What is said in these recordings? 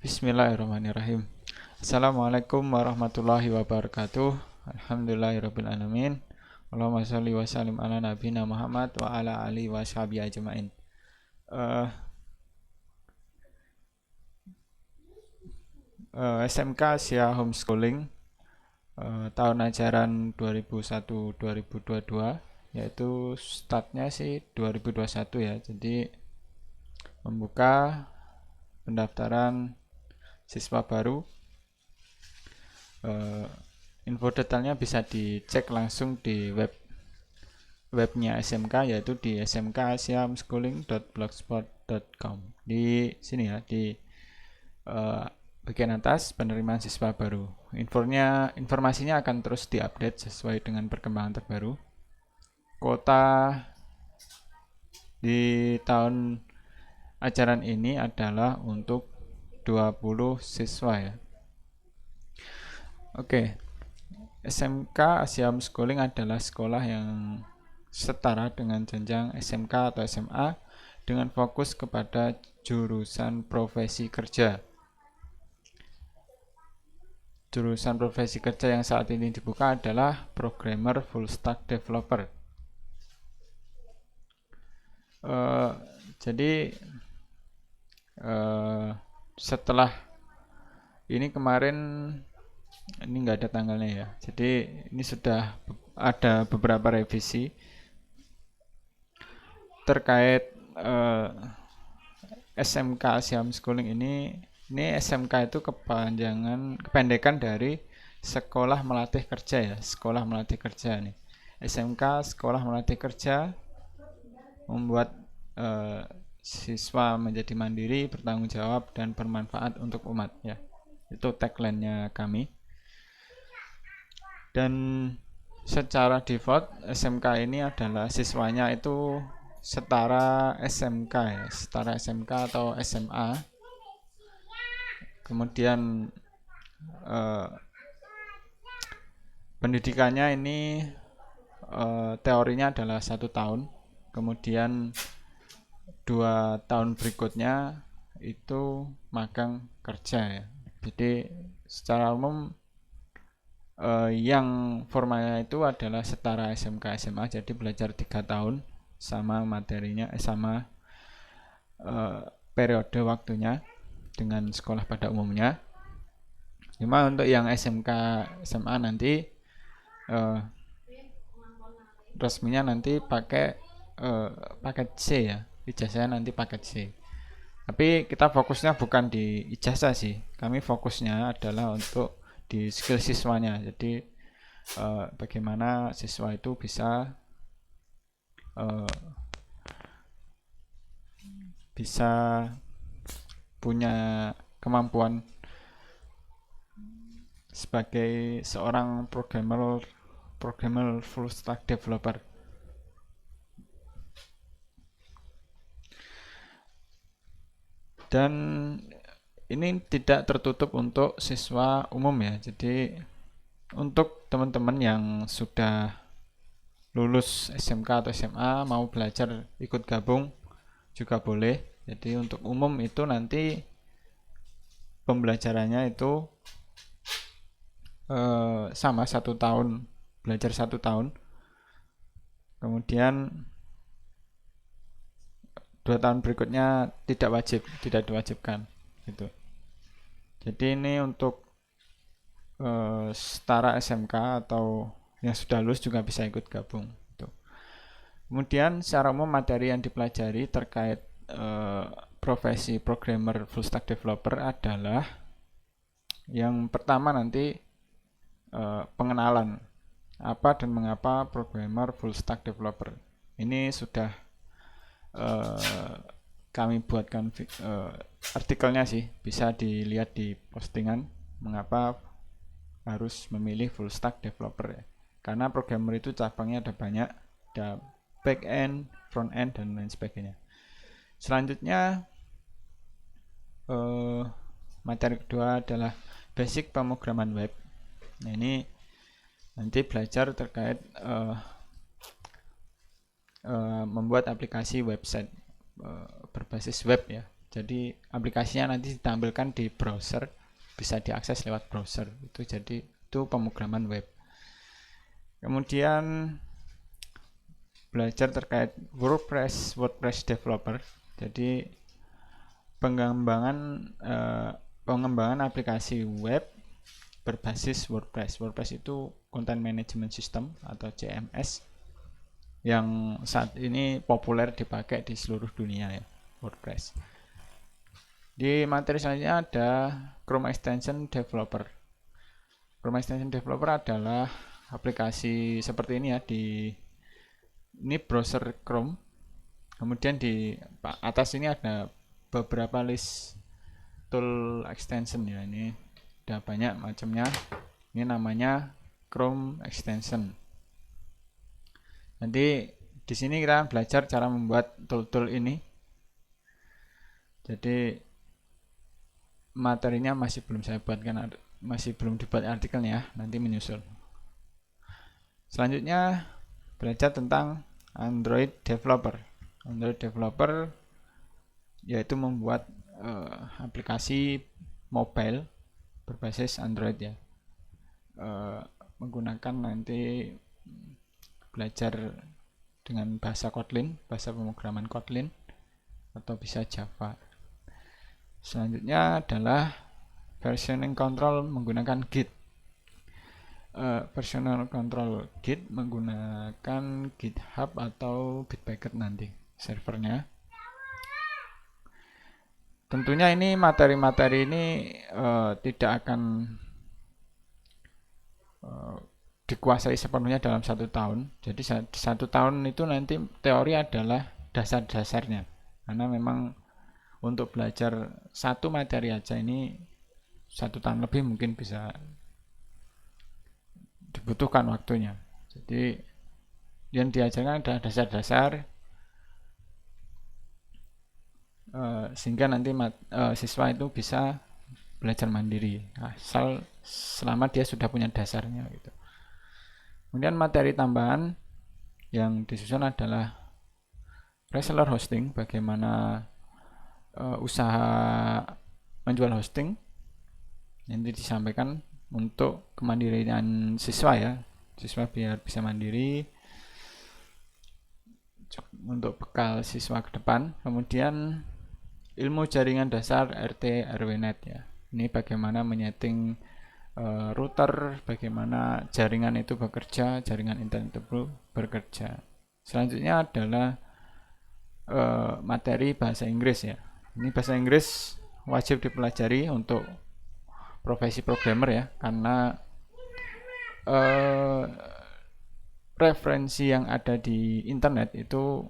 Bismillahirrahmanirrahim. Assalamualaikum warahmatullahi wabarakatuh. Alhamdulillahirabbil alamin. Allahumma shalli wa sallim ala nabiyina Muhammad wa ala alihi washabihi ajmain. SMK Asia Homeschooling tahun ajaran 2001-2022, yaitu startnya sih 2021 ya. Jadi membuka pendaftaran siswa baru. Info detailnya bisa dicek langsung di webnya SMK, yaitu di smkasiahomeschooling.blogspot.com. Di sini ya, di bagian atas penerimaan siswa baru. Informasinya akan terus diupdate sesuai dengan perkembangan terbaru. Kuota di tahun ajaran ini adalah untuk 20 siswa ya. Oke. SMK Asia Homeschooling adalah sekolah yang setara dengan jenjang SMK atau SMA dengan fokus kepada jurusan profesi kerja. Jurusan profesi kerja yang saat ini dibuka adalah programmer full stack developer. Jadi setelah ini kemarin, ini nggak ada tanggalnya ya, jadi ini sudah ada beberapa revisi terkait SMK Asia Homeschooling ini SMK itu kependekan dari sekolah melatih kerja ya, sekolah melatih kerja nih. SMK sekolah melatih kerja membuat siswa menjadi mandiri, bertanggung jawab, dan bermanfaat untuk umat ya. Itu tagline-nya kami. Dan secara default SMK ini adalah siswanya itu setara SMK ya, setara SMK atau SMA. Kemudian pendidikannya ini teorinya adalah 1 tahun, kemudian 2 tahun berikutnya itu magang kerja ya. Jadi secara umum yang formalnya itu adalah setara SMK SMA, jadi belajar 3 tahun sama materinya, sama periode waktunya dengan sekolah pada umumnya. Cuma untuk yang SMK SMA nanti resminya nanti pakai paket C ya, ijazahnya nanti paket C. Tapi kita fokusnya bukan di ijazah sih, kami fokusnya adalah untuk di skill siswanya. Jadi bagaimana siswa itu bisa punya kemampuan sebagai seorang programmer full stack developer. Dan ini tidak tertutup untuk siswa umum ya. Jadi untuk teman-teman yang sudah lulus SMK atau SMA mau belajar ikut gabung juga boleh. Jadi untuk umum itu nanti pembelajarannya itu sama 1 tahun, belajar 1 tahun, kemudian 2 tahun berikutnya tidak diwajibkan gitu. Jadi ini untuk setara SMK atau yang sudah lulus juga bisa ikut gabung gitu. Kemudian secara umum materi yang dipelajari terkait profesi programmer full stack developer adalah yang pertama nanti pengenalan apa dan mengapa programmer full stack developer. Ini sudah kami buatkan artikelnya sih, bisa dilihat di postingan mengapa harus memilih full stack developer ya. Karena programmer itu cabangnya ada banyak, ada back end, front end, dan lain sebagainya. Selanjutnya materi kedua adalah basic pemrograman web. Nah, ini nanti belajar terkait membuat aplikasi website berbasis web ya. Jadi aplikasinya nanti ditampilkan di browser, bisa diakses lewat browser. Itu pemrograman web. Kemudian belajar terkait WordPress developer. Jadi pengembangan aplikasi web berbasis WordPress. WordPress itu Content Management System atau CMS yang saat ini populer dipakai di seluruh dunia ya, WordPress. Di materi selanjutnya ada Chrome Extension Developer. Chrome Extension Developer adalah aplikasi seperti ini ya, ini browser Chrome. Kemudian di atas ini ada beberapa list tool extension ya, ini ada banyak macamnya. Ini namanya Chrome Extension. Nanti di sini kita belajar cara membuat tool-tool ini. Jadi materinya masih belum saya buatkan, masih belum dibuat artikelnya, nanti menyusul. Selanjutnya belajar tentang Android Developer. Android Developer yaitu membuat aplikasi mobile berbasis Android ya. Menggunakan nanti belajar dengan bahasa Kotlin, bahasa pemrograman Kotlin, atau bisa Java. Selanjutnya adalah versioning control menggunakan Git. Versioning control Git menggunakan GitHub atau Bitbucket nanti servernya. Tentunya ini materi-materi ini tidak akan dikuasai sepenuhnya dalam 1 tahun. Jadi 1 tahun itu nanti teori adalah dasar-dasarnya. Karena memang untuk belajar satu materi aja ini 1 tahun lebih mungkin bisa dibutuhkan waktunya. Jadi yang diajarkan adalah dasar-dasar sehingga nanti siswa itu bisa belajar mandiri asal selama dia sudah punya dasarnya gitu. Kemudian materi tambahan yang disusun adalah reseller hosting, bagaimana usaha menjual hosting, nanti disampaikan untuk kemandirian siswa ya, siswa biar bisa mandiri untuk bekal siswa ke depan. Kemudian ilmu jaringan dasar RT RWNet ya, ini bagaimana menyeting router, bagaimana jaringan itu bekerja, jaringan internet itu bekerja. Selanjutnya adalah materi bahasa Inggris ya. Ini bahasa Inggris wajib dipelajari untuk profesi programmer ya, karena referensi yang ada di internet itu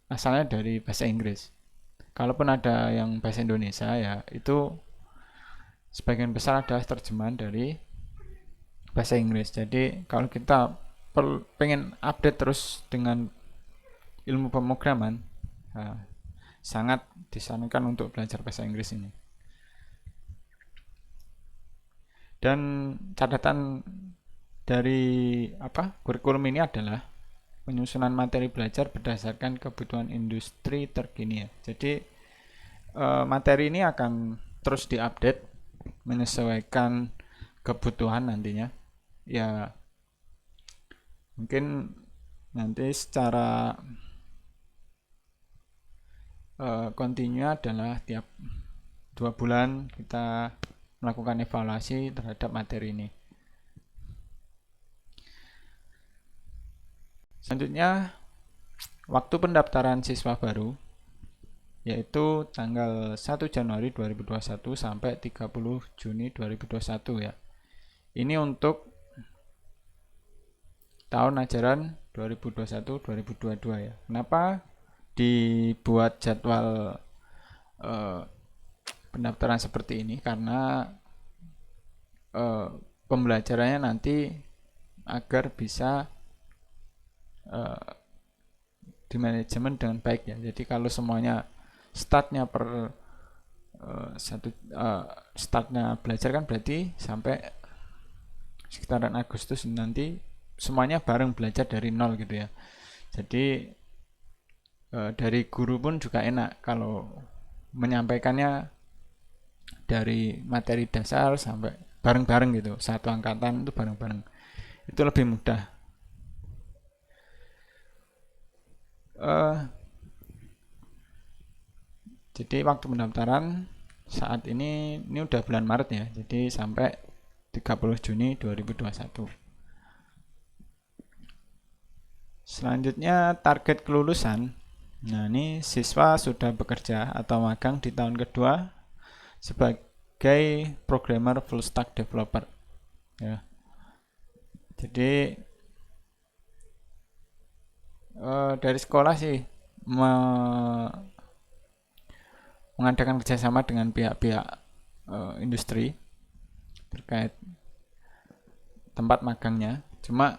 asalnya dari bahasa Inggris. Kalaupun ada yang bahasa Indonesia ya, itu sebagian besar adalah terjemahan dari bahasa Inggris. Jadi kalau kita pengen update terus dengan ilmu pemrograman, sangat disarankan untuk belajar bahasa Inggris ini. Dan catatan dari kurikulum ini adalah penyusunan materi belajar berdasarkan kebutuhan industri terkini ya. Jadi materi ini akan terus diupdate menyesuaikan kebutuhan nantinya ya. Mungkin nanti secara kontinu adalah tiap 2 bulan kita melakukan evaluasi terhadap materi ini. Selanjutnya, waktu pendaftaran siswa baru yaitu tanggal 1 Januari 2021 sampai 30 Juni 2021 ya. Ini untuk tahun ajaran 2021-2022 ya. Kenapa dibuat jadwal pendaftaran seperti ini? Karena pembelajarannya nanti agar bisa di manajemen dengan baik ya. Jadi kalau semuanya startnya startnya belajar kan berarti sampai sekitaran Agustus nanti semuanya bareng belajar dari nol gitu ya. Jadi dari guru pun juga enak kalau menyampaikannya dari materi dasar sampai bareng-bareng gitu, satu angkatan itu bareng-bareng, itu lebih mudah. Jadi waktu pendaftaran saat ini udah bulan Maret ya, jadi sampai 30 Juni 2021. Selanjutnya target kelulusan. Nah, ini siswa sudah bekerja atau magang di tahun kedua sebagai programmer full stack developer. Ya. Jadi dari sekolah sih mengadakan kerjasama dengan pihak-pihak industri terkait tempat magangnya. Cuma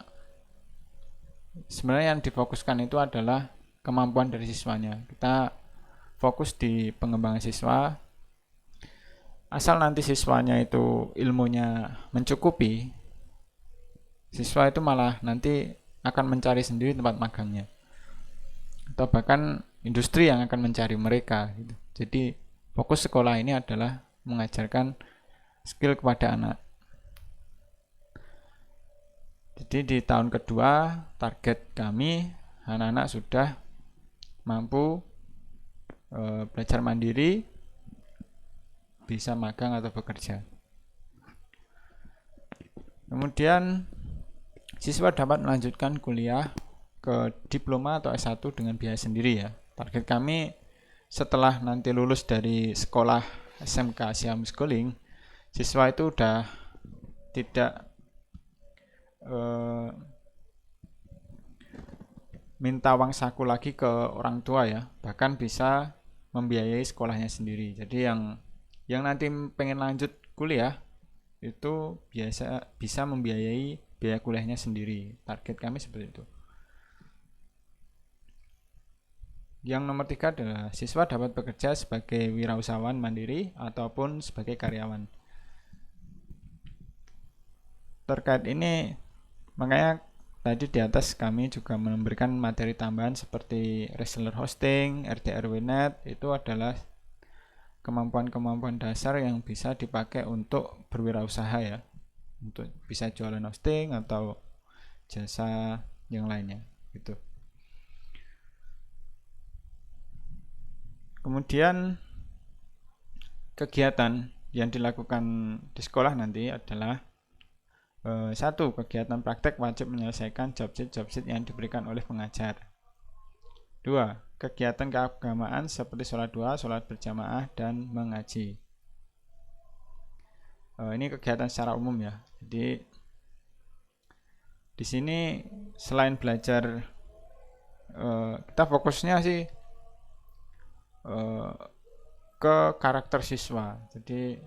sebenarnya yang difokuskan itu adalah kemampuan dari siswanya. Kita fokus di pengembangan siswa. Asal nanti siswanya itu ilmunya mencukupi, siswa itu malah nanti akan mencari sendiri tempat magangnya. Atau bahkan industri yang akan mencari mereka gitu. Jadi fokus sekolah ini adalah mengajarkan skill kepada anak. Jadi di tahun kedua target kami anak-anak sudah mampu belajar mandiri, bisa magang atau bekerja. Kemudian siswa dapat melanjutkan kuliah ke diploma atau S1 dengan biaya sendiri ya. Target kami setelah nanti lulus dari sekolah SMK Asia Homeschooling, siswa itu udah tidak minta uang saku lagi ke orang tua ya, bahkan bisa membiayai sekolahnya sendiri. Jadi yang nanti pengen lanjut kuliah itu biasa bisa membiayai biaya kuliahnya sendiri. Target kami seperti itu. Yang nomor 3 adalah siswa dapat bekerja sebagai wirausahawan mandiri ataupun sebagai karyawan. Terkait ini, makanya tadi di atas kami juga memberikan materi tambahan seperti reseller hosting, RDRWNet, itu adalah kemampuan-kemampuan dasar yang bisa dipakai untuk berwirausaha ya, untuk bisa jualan hosting atau jasa yang lainnya gitu. Kemudian kegiatan yang dilakukan di sekolah nanti adalah satu, kegiatan praktek wajib menyelesaikan job sheet yang diberikan oleh pengajar. 2, kegiatan keagamaan seperti sholat duha, sholat berjamaah, dan mengaji. Ini kegiatan secara umum ya. Jadi di sini selain belajar, kita fokusnya sih ke karakter siswa. Jadi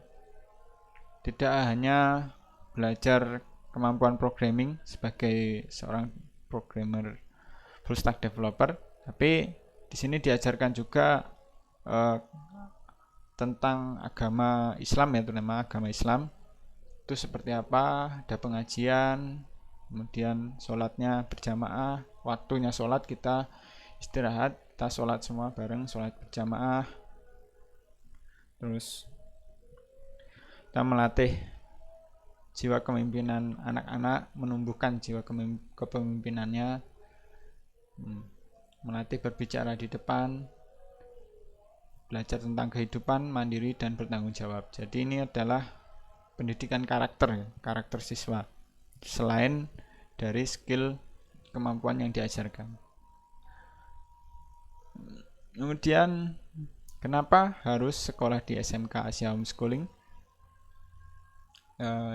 tidak hanya belajar kemampuan programming sebagai seorang programmer full stack developer, tapi di sini diajarkan juga tentang agama Islam ya, terutama agama Islam itu seperti apa, ada pengajian, kemudian sholatnya berjamaah, waktunya sholat kita istirahat, kita sholat semua bareng, sholat berjamaah. Terus kita melatih jiwa kepemimpinan anak-anak, menumbuhkan jiwa kepemimpinannya, melatih berbicara di depan, belajar tentang kehidupan mandiri dan bertanggung jawab. Jadi ini adalah pendidikan karakter siswa selain dari skill kemampuan yang diajarkan. Kemudian kenapa harus sekolah di SMK Asia Homeschooling?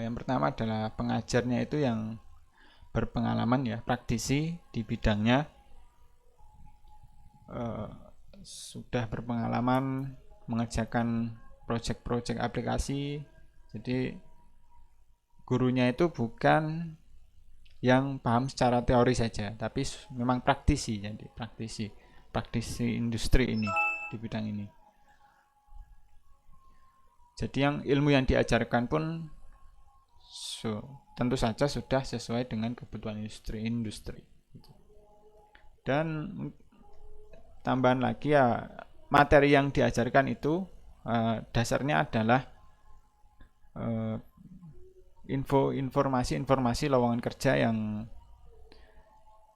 Yang pertama adalah pengajarnya itu yang berpengalaman ya, praktisi di bidangnya, sudah berpengalaman mengerjakan proyek-proyek aplikasi. Jadi gurunya itu bukan yang paham secara teori saja, tapi memang praktisi, jadi praktisi industri ini di bidang ini. Jadi yang ilmu yang diajarkan pun tentu saja sudah sesuai dengan kebutuhan industri. Dan tambahan lagi ya, materi yang diajarkan itu dasarnya adalah informasi lowongan kerja yang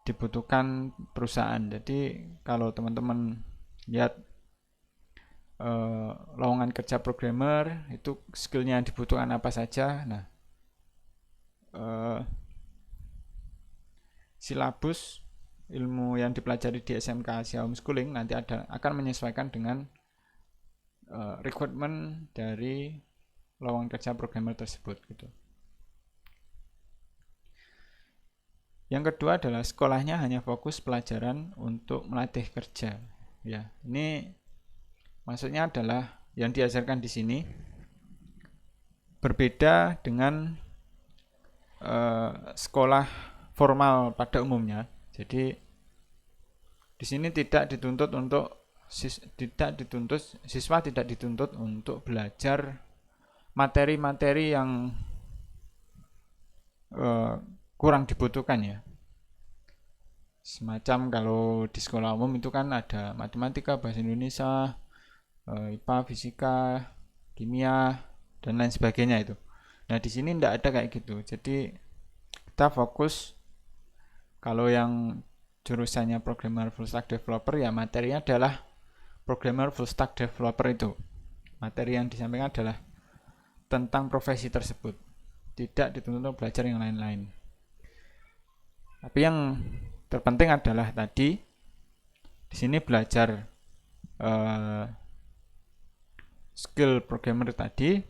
dibutuhkan perusahaan. Jadi kalau teman-teman lihat lowongan kerja programmer itu skillnya yang dibutuhkan apa saja, nah silabus ilmu yang dipelajari di SMK Asia Homeschooling nanti akan menyesuaikan dengan requirement dari lowongan kerja programmer tersebut gitu. Yang kedua adalah sekolahnya hanya fokus pelajaran untuk melatih kerja. Ya, ini maksudnya adalah yang diajarkan di sini berbeda dengan sekolah formal pada umumnya. Jadi di sini siswa tidak dituntut untuk belajar materi-materi yang kurang dibutuhkan ya. Semacam kalau di sekolah umum itu kan ada matematika, bahasa Indonesia, IPA, fisika, kimia, dan lain sebagainya itu. Nah di sini tidak ada kayak gitu. Jadi kita fokus kalau yang jurusannya programmer full stack developer ya materinya adalah programmer full stack developer itu. Materi yang disampaikan adalah tentang profesi tersebut. Tidak dituntut untuk belajar yang lain-lain. Tapi yang terpenting adalah tadi di sini belajar skill programmer tadi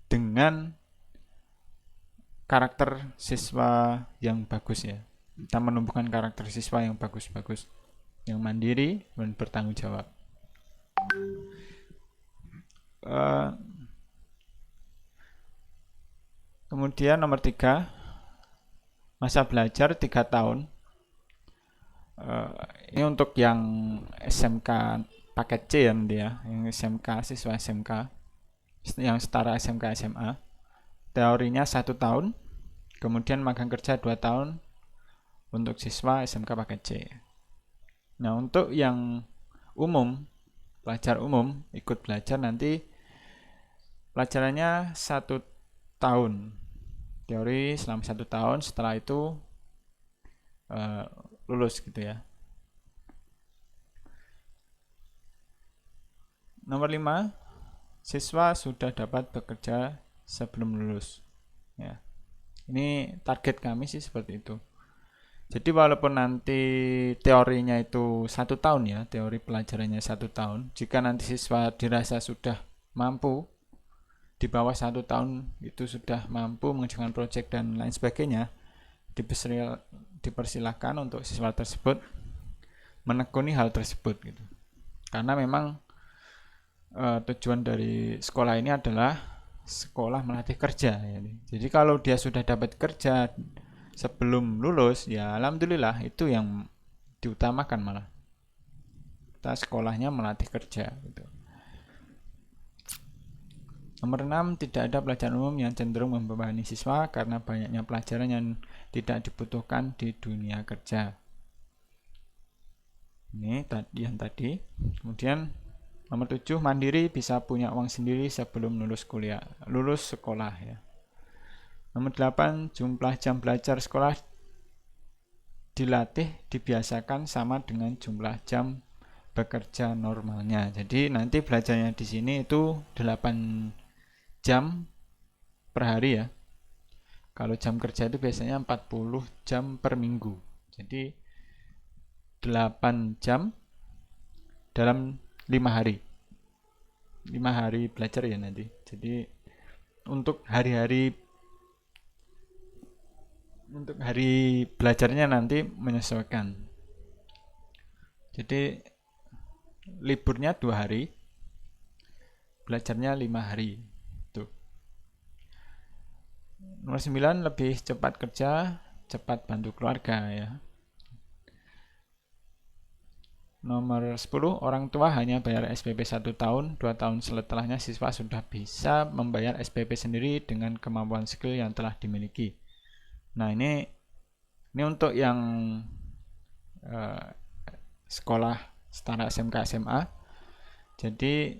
dengan karakter siswa yang bagus ya. Kita menumbuhkan karakter siswa yang bagus-bagus, yang mandiri dan bertanggung jawab. Kemudian nomor 3, masa belajar 3 tahun. Ini untuk yang SMK paket C ya nanti ya, yang SMK, siswa SMK yang setara SMK SMA. Teorinya 1 tahun, kemudian magang kerja 2 tahun untuk siswa SMK paket C. Nah untuk yang umum, pelajar umum ikut belajar nanti pelajarannya 1 tahun, teori selama 1 tahun, setelah itu lulus gitu ya. Nomor 5, siswa sudah dapat bekerja sebelum lulus ya. Ini target kami sih seperti itu. Jadi walaupun nanti teorinya itu 1 tahun ya, teori pelajarannya 1 tahun, jika nanti siswa dirasa sudah mampu, di bawah 1 tahun itu sudah mampu mengerjakan proyek dan lain sebagainya, dipersilahkan untuk siswa tersebut menekuni hal tersebut gitu. Karena memang tujuan dari sekolah ini adalah sekolah melatih kerja ya. Jadi kalau dia sudah dapat kerja sebelum lulus ya alhamdulillah, itu yang diutamakan, malah kita sekolahnya melatih kerja gitu. Nomor 6, tidak ada pelajaran umum yang cenderung membebani siswa karena banyaknya pelajaran yang tidak dibutuhkan di dunia kerja. Ini yang tadi. Kemudian nomor 7, mandiri, bisa punya uang sendiri sebelum lulus sekolah ya. Nomor 8, jumlah jam belajar sekolah dibiasakan sama dengan jumlah jam bekerja normalnya. Jadi nanti belajarnya di sini itu 8 jam per hari ya. Kalau jam kerja itu biasanya 40 jam per minggu. Jadi 8 jam dalam 5 hari. 5 hari belajar ya nanti. Jadi untuk hari belajarnya nanti menyesuaikan. Jadi liburnya 2 hari, belajarnya 5 hari. Tuh. Nomor 9, lebih cepat kerja, cepat bantu keluarga ya. Nomor 10, orang tua hanya bayar SPP 1 tahun, 2 tahun setelahnya siswa sudah bisa membayar SPP sendiri dengan kemampuan skill yang telah dimiliki. Nah ini untuk yang sekolah setara SMK SMA. Jadi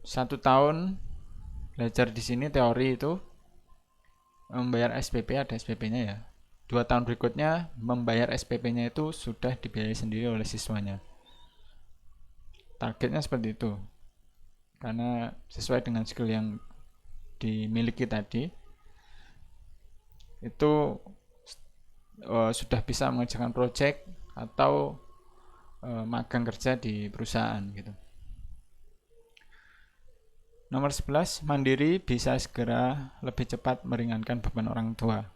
1 tahun belajar di sini teori itu membayar SPP, ada SPP-nya ya. 2 tahun berikutnya membayar SPP-nya itu sudah dibiayai sendiri oleh siswanya. Targetnya seperti itu. Karena sesuai dengan skill yang dimiliki tadi, itu sudah bisa mengerjakan project atau magang kerja di perusahaan gitu. Nomor 11, mandiri bisa segera lebih cepat meringankan beban orang tua.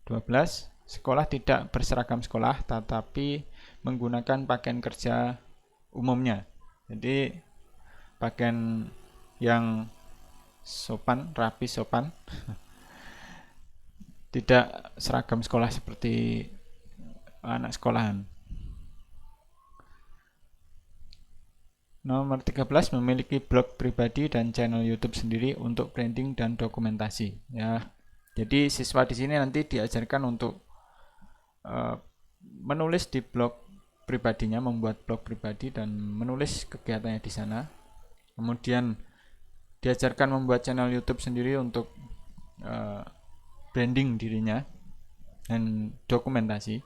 12, sekolah tidak berseragam sekolah tetapi menggunakan pakaian kerja umumnya. Jadi pakaian yang sopan, rapi, sopan. Tidak seragam sekolah seperti anak sekolahan. Nomor 13, memiliki blog pribadi dan channel YouTube sendiri untuk branding dan dokumentasi. Ya, jadi siswa di sini nanti diajarkan untuk menulis di blog pribadinya, membuat blog pribadi dan menulis kegiatannya di sana. Kemudian diajarkan membuat channel YouTube sendiri untuk branding dirinya dan dokumentasi.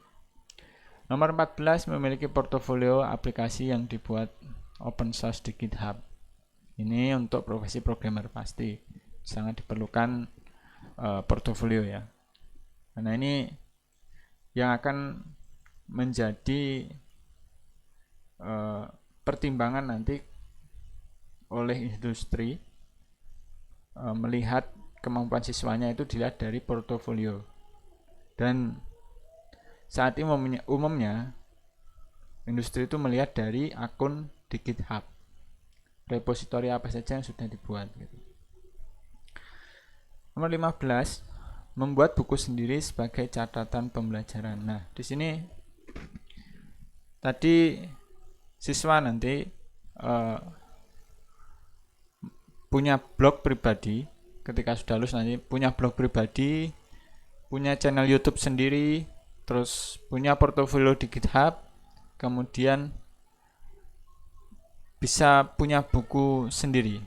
Nomor 14, memiliki portofolio aplikasi yang dibuat open source di GitHub. Ini untuk profesi programmer pasti sangat diperlukan portofolio ya. Karena ini yang akan menjadi pertimbangan nanti oleh industri melihat kemampuan siswanya itu dilihat dari portofolio. Dan saat ini umumnya industri itu melihat dari akun di GitHub, repositori apa saja yang sudah dibuat gitu. Nomor 15, membuat buku sendiri sebagai catatan pembelajaran. Nah, di sini tadi siswa nanti punya blog pribadi. Ketika sudah lulus nanti punya blog pribadi, punya channel YouTube sendiri, terus punya portofolio di GitHub, kemudian bisa punya buku sendiri.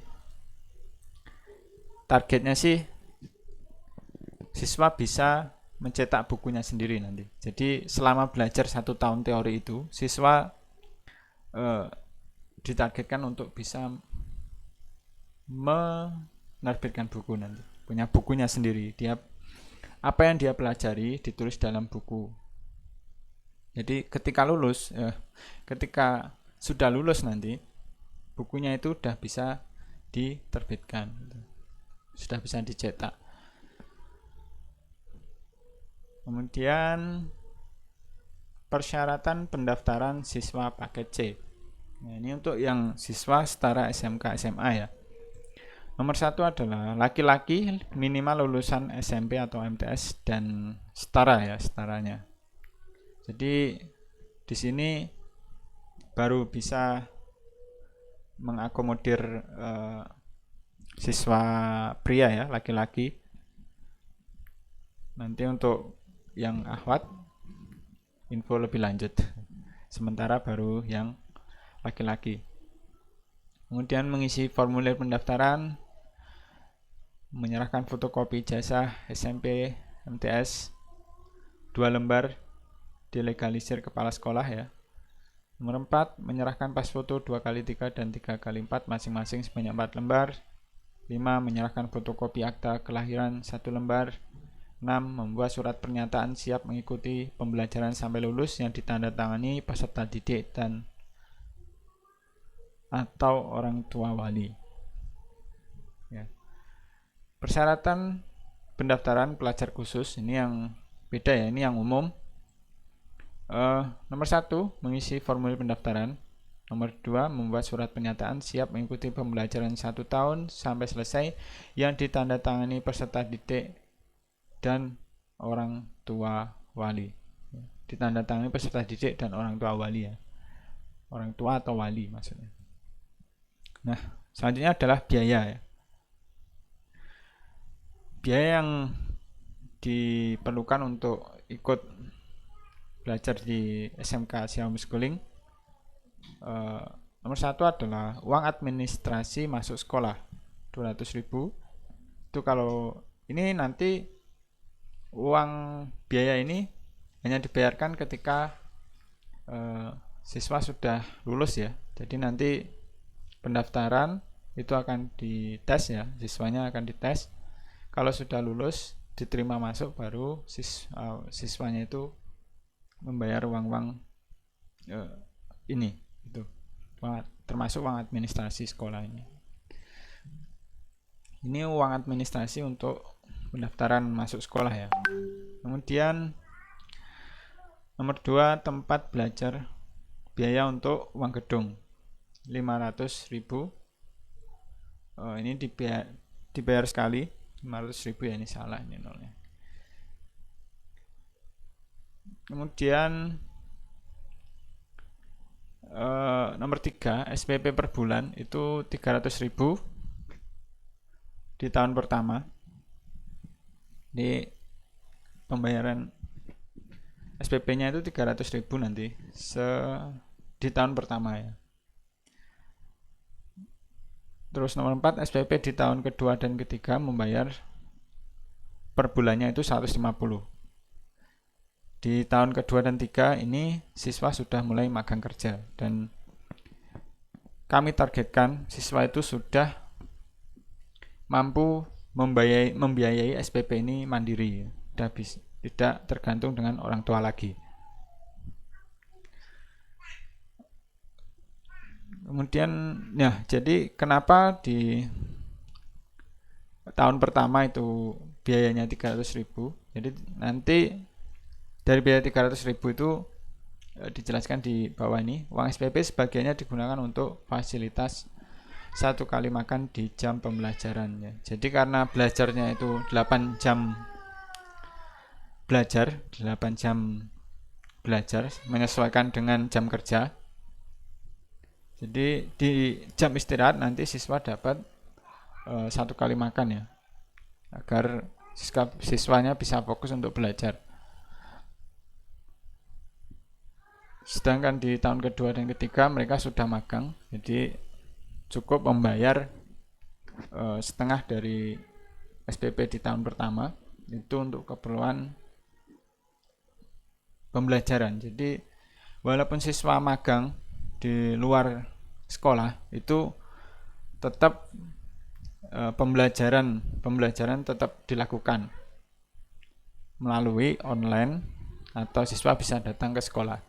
Targetnya sih siswa bisa mencetak bukunya sendiri nanti. Jadi selama belajar 1 tahun teori itu, siswa ditargetkan untuk bisa menerbitkan buku nanti, punya bukunya sendiri. Dia apa yang dia pelajari ditulis dalam buku. Jadi ketika sudah lulus nanti, bukunya itu sudah bisa diterbitkan, sudah bisa dicetak. Kemudian persyaratan pendaftaran siswa paket C. Nah, ini untuk yang siswa setara SMK SMA ya. Nomor 1 adalah laki-laki minimal lulusan SMP atau MTS dan setara ya, setaranya. Jadi di sini baru bisa mengakomodir siswa pria ya, laki-laki. Nanti untuk yang akhwat info lebih lanjut. Sementara baru yang laki-laki. Kemudian mengisi formulir pendaftaran, menyerahkan fotokopi ijazah SMP MTS 2 lembar dilegalisir kepala sekolah ya. Nomor 4, menyerahkan pas foto 2x3 dan 3x4 masing-masing sebanyak 4 lembar. 5, menyerahkan fotokopi akta kelahiran 1 lembar. 6, membuat surat pernyataan siap mengikuti pembelajaran sampai lulus yang ditandatangani peserta didik dan atau orang tua wali. Ya. Persyaratan pendaftaran pelajar khusus ini yang beda ya, ini yang umum. Nomor 1, mengisi formulir pendaftaran. Nomor 2, membuat surat pernyataan siap mengikuti pembelajaran 1 tahun sampai selesai yang ditandatangani peserta didik dan orang tua wali. Ditandatangani peserta didik dan orang tua wali ya. Orang tua atau wali maksudnya. Nah, selanjutnya adalah biaya ya. Biaya yang diperlukan untuk ikut belajar di SMK Sia Homeschooling. Nomor satu adalah uang administrasi masuk sekolah 200.000. Itu kalau ini nanti uang biaya ini hanya dibayarkan ketika siswa sudah lulus ya. Jadi nanti pendaftaran itu akan dites ya, siswanya akan dites. Kalau sudah lulus diterima masuk, baru siswanya itu membayar uang-uang ini itu, termasuk uang administrasi sekolah ini. Ini uang administrasi untuk pendaftaran masuk sekolah ya. Kemudian nomor 2, tempat belajar, biaya untuk uang gedung 500.000. Ini dibayar sekali 500.000 ya, ini salah ini nolnya. Kemudian nomor 3, SPP per bulan itu 300.000 di tahun pertama. Di pembayaran SPP-nya itu 300.000 nanti di tahun pertama ya. Terus nomor 4, SPP di tahun kedua dan ketiga membayar per bulannya itu 150. Di tahun kedua dan tiga ini siswa sudah mulai magang kerja, dan kami targetkan siswa itu sudah mampu membiayai SPP ini mandiri, tidak tergantung dengan orang tua lagi. Kemudian ya, jadi kenapa di tahun pertama itu biayanya 300.000? Jadi nanti dari biaya 300.000 itu dijelaskan di bawah ini. Uang SPP sebagiannya digunakan untuk fasilitas 1 kali makan di jam pembelajarannya. Jadi karena belajarnya itu 8 jam belajar menyesuaikan dengan jam kerja. Jadi di jam istirahat nanti siswa dapat 1 kali makan ya, agar siswanya bisa fokus untuk belajar. Sedangkan di tahun kedua dan ketiga mereka sudah magang, jadi cukup membayar setengah dari SPP di tahun pertama itu untuk keperluan pembelajaran. Jadi walaupun siswa magang di luar sekolah itu tetap pembelajaran tetap dilakukan melalui online, atau siswa bisa datang ke sekolah.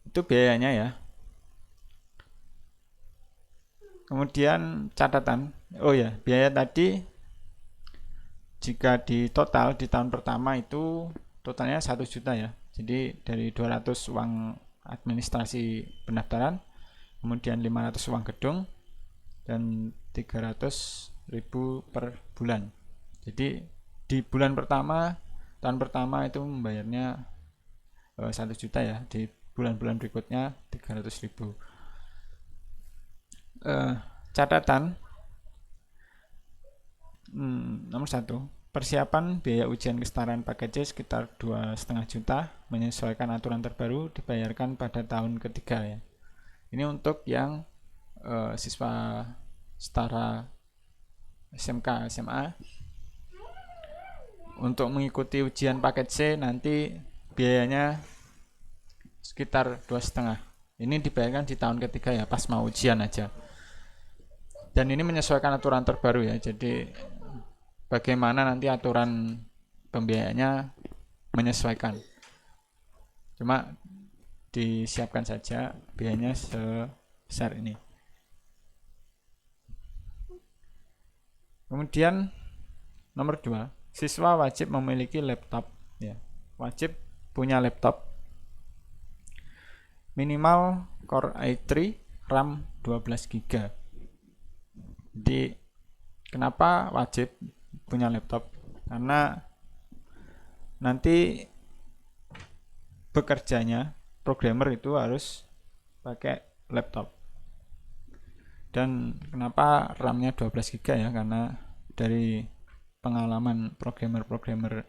Itu biayanya ya. Kemudian catatan, biaya tadi jika di total di tahun pertama itu totalnya 1 juta ya. Jadi dari 200 uang administrasi pendaftaran, kemudian 500 uang gedung, dan 300.000 per bulan. Jadi di bulan pertama, tahun pertama itu membayarnya 1 juta ya. Di bulan-bulan berikutnya 300.000. Catatan nomor 1, persiapan biaya ujian kesetaraan paket C sekitar 2,5 juta, menyesuaikan aturan terbaru, dibayarkan pada tahun ketiga ya. Ini untuk yang siswa setara SMK SMA. Untuk mengikuti ujian paket C nanti biayanya sekitar 2,5. Ini dibayarkan di tahun ketiga ya, pas mau ujian aja. Dan ini menyesuaikan aturan terbaru ya. Jadi bagaimana nanti aturan pembiayaannya menyesuaikan. Cuma disiapkan saja biayanya sebesar ini. Kemudian nomor 2, siswa wajib memiliki laptop ya. Wajib punya laptop minimal Core i3 RAM 12 GB. Jadi kenapa wajib punya laptop? Karena nanti bekerjanya programmer itu harus pakai laptop. Dan kenapa RAM-nya 12 GB ya? Karena dari pengalaman programmer-programmer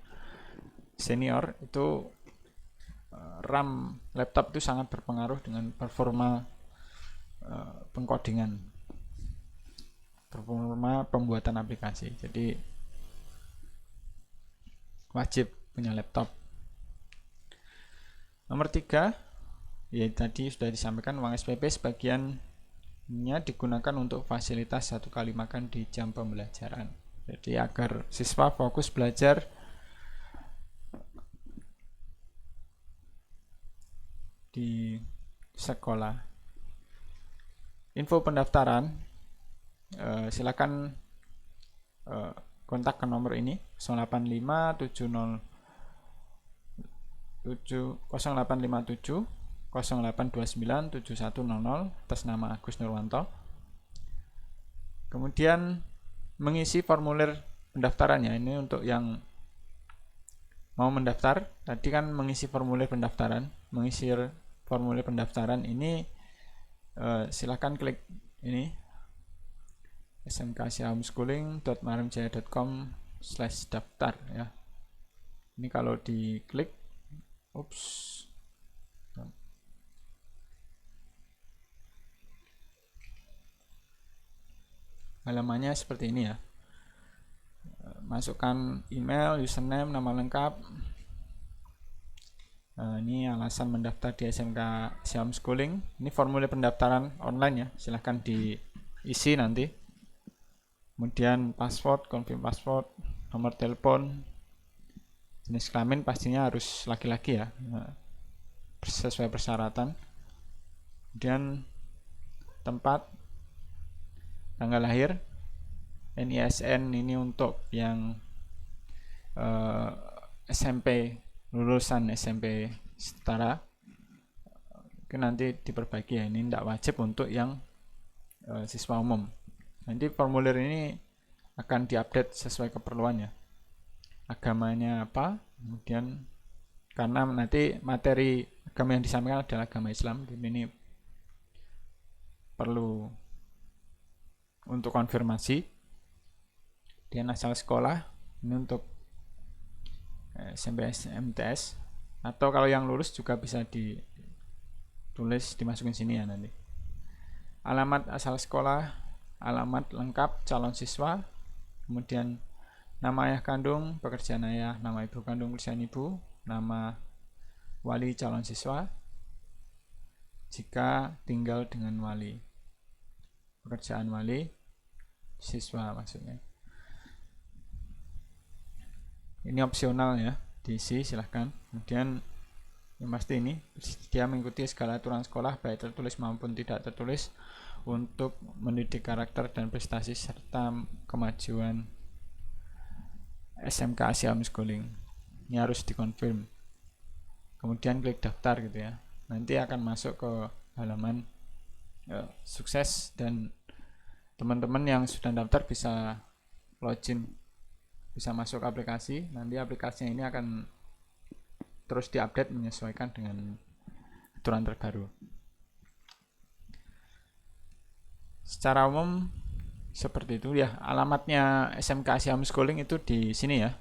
senior itu RAM laptop itu sangat berpengaruh dengan performa pengkodingan, performa pembuatan aplikasi. Jadi wajib punya laptop. Nomor 3, ya tadi sudah disampaikan, uang SPP sebagiannya digunakan untuk fasilitas 1 kali makan di jam pembelajaran. Jadi agar siswa fokus belajar di sekolah. Info pendaftaran, silakan kontak ke nomor ini 0857 0829 7100 atas nama Agus Nurwanto. Kemudian mengisi formulir pendaftarannya. Ini untuk yang mau mendaftar. Tadi kan mengisi formulir pendaftaran. Mengisi formulir pendaftaran ini silakan klik ini smkasiahomeschooling.marimjaya.com/daftar ya. Ini kalau diklik, halamannya seperti ini ya. Masukkan email, username, nama lengkap. Ini alasan mendaftar di SMK Asia Homeschooling. Ini formulir pendaftaran online ya, silahkan diisi nanti. Kemudian password, confirm password, nomor telepon, jenis kelamin pastinya harus laki-laki ya, sesuai persyaratan. Kemudian tempat, tanggal lahir, NISN ini untuk yang SMP, lulusan SMP setara. Itu nanti diperbaiki ya, ini tidak wajib untuk yang siswa umum. Nanti formulir ini akan diupdate sesuai keperluannya. Agamanya apa, kemudian karena nanti materi agama yang disampaikan adalah agama Islam, jadi ini perlu untuk konfirmasi. Dia asal sekolah, ini untuk SMP MTS, atau kalau yang lulus juga bisa ditulis, dimasukin sini ya nanti. Alamat asal sekolah, alamat lengkap calon siswa, kemudian nama ayah kandung, pekerjaan ayah, nama ibu kandung, pekerjaan ibu, nama wali calon siswa jika tinggal dengan wali, pekerjaan wali siswa maksudnya. Ini opsional ya, diisi silahkan. Kemudian yang pasti ini dia mengikuti segala aturan sekolah baik tertulis maupun tidak tertulis untuk mendidik karakter dan prestasi serta kemajuan SMK Asia Homeschooling. Ini harus dikonfirm. Kemudian klik daftar gitu ya. Nanti akan masuk ke halaman sukses, dan teman-teman yang sudah daftar bisa login, bisa masuk aplikasi. Nanti aplikasinya ini akan terus diupdate menyesuaikan dengan aturan terbaru. Secara umum seperti itu ya. Alamatnya SMK Asia Homeschooling itu di sini ya.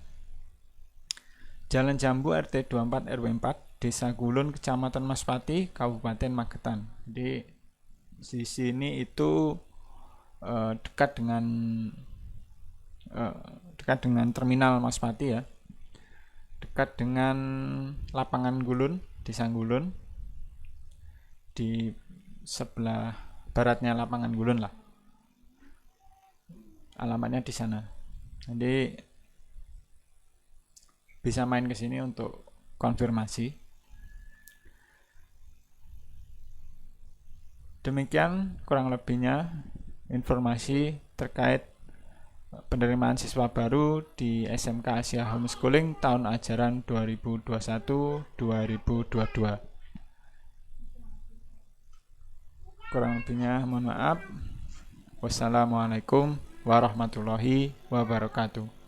Jalan Jambu RT 24 RW 4, Desa Gulun, Kecamatan Maspati, Kabupaten Magetan. Jadi di sini itu dekat dengan terminal Maspati ya. Dekat dengan lapangan Gulun, Desa Gulun. Di sebelah baratnya lapangan Gulun lah. Alamatnya di sana. Jadi bisa main ke sini untuk konfirmasi. Demikian kurang lebihnya informasi terkait penerimaan siswa baru di SMK Asia Homeschooling tahun ajaran 2021-2022. Kurang lebihnya mohon maaf. Wassalamualaikum warahmatullahi wabarakatuh.